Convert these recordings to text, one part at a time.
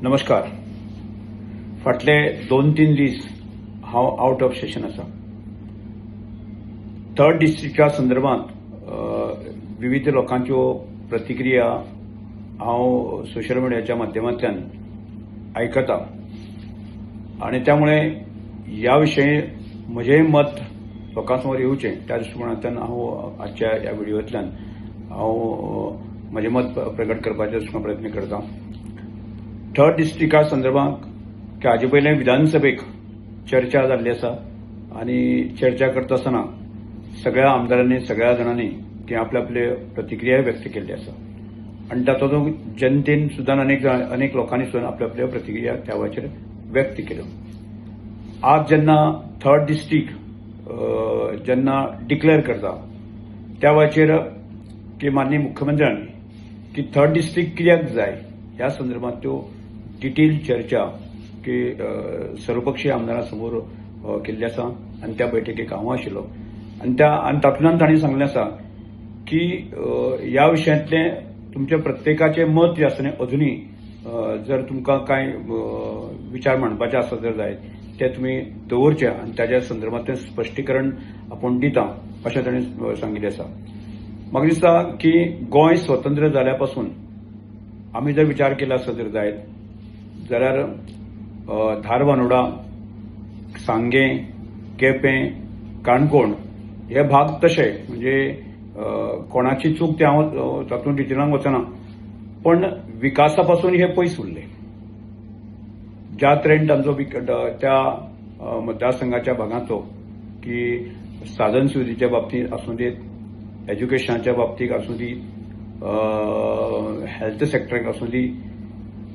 नमस्कार. फाटले 2-3 दीस हांव आउट ऑफ सेशन आसा. थर्ड डिस्ट्रिक्टा संदर्भात विविध लोकांच्यो प्रतिक्रिया हांव सोशल मिडियाच्या माध्यमांतल्यान आयकता आणि त्यामुळे ह्या विशयी म्हजें मत लोकांसमोर येवचें त्या दृश्टिकोनांतल्यान हांव आजच्या ह्या व्हिडिओंतल्यान हांव म्हजें मत प्रकट करपाचो प्रयत्न करता. थर्ड डिस्ट्रिक्टा संदर्भात हाजे पयलें विधानसभेक चर्चा जाल्ली आसा आनी चर्चा करता आसतना सगळ्या आमदारांनी सगळ्या जाणांनी ती आपले आपले प्रतिक्रिया व्यक्त केल्ली आसा आनी तातूंत जनतेन सुद्दां अनेक लोकांनी सुद्दां आपल्या आपल्या प्रतिक्रिया त्या वेळाचेर व्यक्त केल्यो. आज जेन्ना थर्ड डिस्ट्रिक्ट जेन्ना डिक्लेअर करता त्या वेळाचेर की माननीय मुख्यमंत्र्यान की थर्ड डिस्ट्रिक्ट कित्याक जाय ह्या संदर्भात त्यो डिटेल चर्चा की सर्वपक्षीय आमदारांसमोर केल्ली आसा आनी त्या बैठकीक हांव आशिल्लो आनी तातूंतल्यान तांणी सांगलें आसा की ह्या विशयांतलें तुमच्या प्रत्येकाचें मत जें आसा न्ही अजुनूय जर तुमकां कांय विचार मांडपाचे आसत जर जायत ते तुमी दवरचे आनी ताच्या संदर्भांतलें स्पश्टीकरण आपूण दिता अशें तांणी सांगिल्लें आसा. म्हाका दिसता की गोंय स्वतंत्र जाल्या पासून आमी जर विचार केला आसत जर जायत जाल्यार धारबांदोडा, सांगें, केपें, काणकोण हे भाग तशे म्हणजे कोणाची चूक ते हांव तातूंत डिटेलांत वचना पण विकासा पासून हे पयस उरले. ज्या तरेन तांचो त्या मतदारसंघाच्या भागांचो की साधन सुविधेच्या बाबतींत आसूं दी, एज्युकेशनाच्या बाबतींत आसूं दी, हेल्थ सेक्टराक आसूं दी,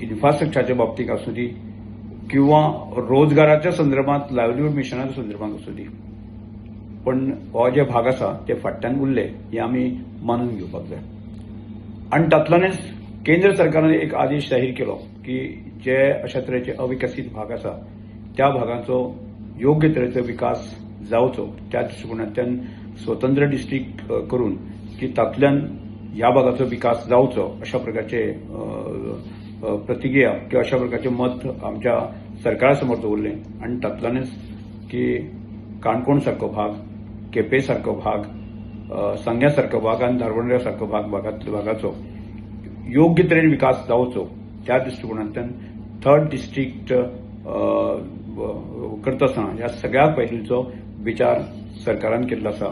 इन्फ्रास्ट्रक्चराच्या बाबतींत आसूं दी किंवा रोजगाराच्या संदर्भात लायव्हलीहूड मिशनाच्या संदर्भात आसूं दी पण हो जे भाग आसा ते फाटल्यान उरले हे आमी मानून घेवपाक जाय. आनी तातूंतल्यानच केंद्र सरकारान एक आदेश जाहीर केलो की जे अशा तरेचे अविकसीत भाग आसा त्या भागांचो योग्य तरेचो विकास जावचो त्या दृश्टिकोनांतल्यान स्वतंत्र डिस्ट्रिक्ट करून की तातूंतल्यान ह्या भागाचो विकास जावचो अशा प्रकारचे प्रतिक्रिया किंवा अशा प्रकारचे मत आमच्या सरकारा समोर दवरलें आनी तातूंतल्यानच की काणकोण सारको भाग, केपें सारको भाग, सांग्या सारको भाग आनी धारबांदोडा सारको भागाचो योग्य तरेन विकास जावचो त्या दृश्टिकोनांतल्यान थर्ड डिस्ट्रिक्ट करता आसतना ह्या सगळ्या पैलूंचो विचार सरकारान केल्लो आसा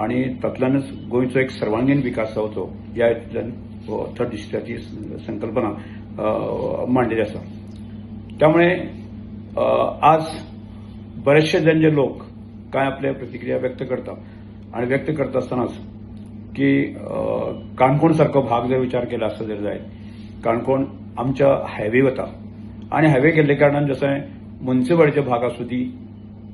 आनी तातूंतल्यानच गोंयचो एक सर्वांगीण विकास जावचो ह्या हेतूंतल्यान थर्ड डिस्ट्रिक्टाची संकल्पना मांडलेली आसा. त्यामुळे आज बरेचशे जे लोक काय आपल्या प्रतिक्रिया व्यक्त करता आणि व्यक्त करता आसतनाच की काणकोण सारको भाग जर विचार केला आसत जर जायत काणकोण आमच्या हायवे वता आणि हायवे केल्ले कारणान जशें मुन्सिपालिटीचो भाग आसूं दी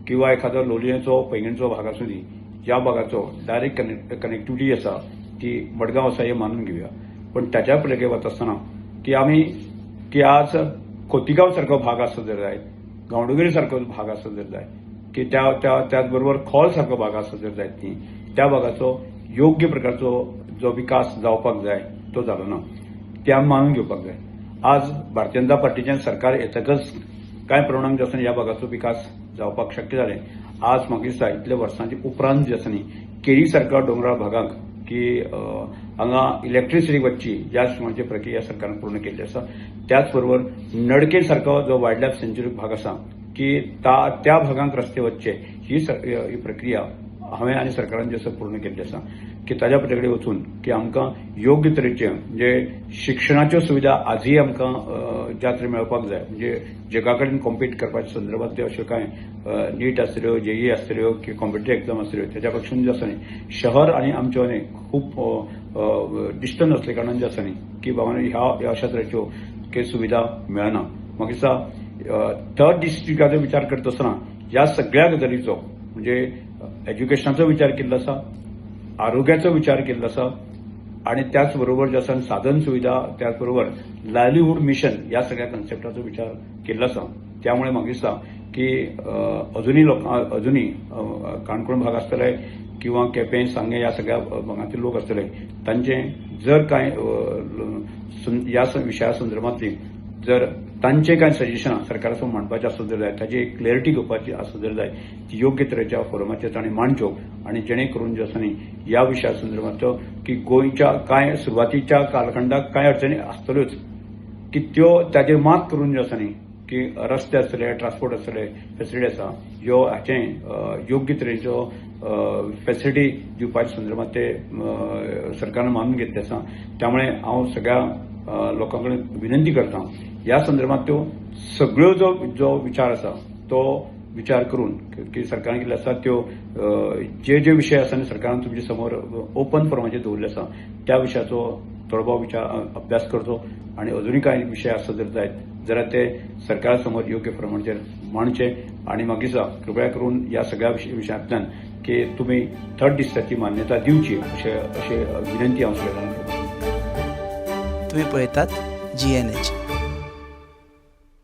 किंवा एखादो लोलयेचो पैंगीणचो भाग आसूं दी ह्या भागाचो डायरेक्ट कनेक्टिविटी आसा ती मडगांव आसा हे मानून घेवया पण ताच्या पलीकडे वता आसतना की आज खोतीगांव सारको भाग आसत जर जायत, गांवडोंगरी सारको भाग आसत जर जाय की त्याच बरोबर खोल सारको भाग आसत जर जायत न्ही त्या भागाचो योग्य प्रकारचो जो विकास जावपाक जाय तो जालो ना ते आमी मानून घेवपाक जाय. आज भारतीय जनता पार्टीचें सरकार येतकच कांय प्रमाणांत जे आसा ह्या भागाचो विकास जावपाक शक्य जालें. आज म्हाका दिसता इतल्या वर्सांच्या उपरांत जे आसा न्ही केरी सारक्या दोंगराळ भागाक की हांगा इलेक्ट्रिसिटी वचची ह्या प्रमाणेची प्रक्रिया सरकारान पूर्ण केल्ली आसा. त्याच बरोबर नडके सारको जो वायल्ड लायफ सँच्युरी भाग आसा की त्या भागांक रस्ते वचचे ही प्रक्रिया हांवें आनी सरकारान जे आसा पूर्ण केल्ली आसा की ताच्या पलीकडे वचून की आमकां योग्य तरेचे म्हणजे शिक्षणाच्यो सुविधा आजूय आमकां ज्या तरेन मेळपाक जाय म्हणजे जगा कडेन कॉम्पीट करपाच्या संदर्भात अश्यो कांय नीट आसतल्यो, जेई आसतल्यो किंवा कॉम्पिटेटिव्ह एक्झाम आसतल्यो त्याच्या पक्षान जे आसा न्ही शहर आनी आमच्यो न्ही खूब डिस्टन्स असले कारणान जे आसा न्ही की बाबा ह्या अशा तरेच्यो काही सुविधा मेळना. म्हाका दिसता थर्ड डिस्ट्रिक्टाचो विचार करता आसतना ह्या सगळ्या गजालीचो म्हणजे एज्युकेशनाचो विचार केल्लो आसा, आरोग्याचो विचार केल्लो आसा आणि त्याच बरोबर जे आसा साधन सुविधा त्याच बरोबर लायव्हलीहूड मिशन ह्या सगळ्या कन्सेप्टाचो विचार केल्लो आसा. त्यामुळे म्हाका दिसता की अजूनही काणकोण भाग आसतले किंवा केपें सांगे ह्या सगळ्या भागांतले लोक आसतले तांचे जर कांय ह्या विशया संदर्भातली जर तांचे कांय सजेशनां सरकारासमोर मांडपाचें आसत जर जाय ताची एक क्लॅरिटी घेवपाची आसत जर जाय ती योग्य तरेच्या फोरमाचेर ताणें मांडच्यो आनी जेणे करून जे आसा न्ही ह्या विशया संदर्भांतल्यो की गोंयच्या कांय सुरवातीच्या कालखंडाक कांय अडचणी आसतल्योच की त्यो ताजेर मात करून जे आसा न्ही की रस्ते आसतले ट्रान्सपोर्ट आसतले फेसिलिटी आसा ह्यो हाचें योग्य तरेच्यो फेसिलिटी दिवपाच्या संदर्भात ते सरकारान मानून घेतले आसा त्यामुळे हांव सगळ्या लोकां कडेन विनंती करता ह्या संदर्भात त्यो सगळ्यो जो विचार आसा तो विचार करून की सरकारान केल्ले आसा त्यो जे विशय आसा न्ही सरकारान तुमचे समोर ओपन फॉर्माचेर दवरले आसा त्या विशयाचो थोडो विचार अभ्यास करचो आनी अजुनूय कांय विशय आसत जर जायत जाल्यार ते सरकारा समोर योग्य प्रमाणाचेर मांडचे आनी म्हाका दिसता कृपया करून ह्या सगळ्या विशयांतल्यान की तुमी थर्ड डिस्ट्रिक्टाची मान्यता दिवची अशें विनंती हांव सगळ्यांक करतां. तुम्ही पळयतात GNH.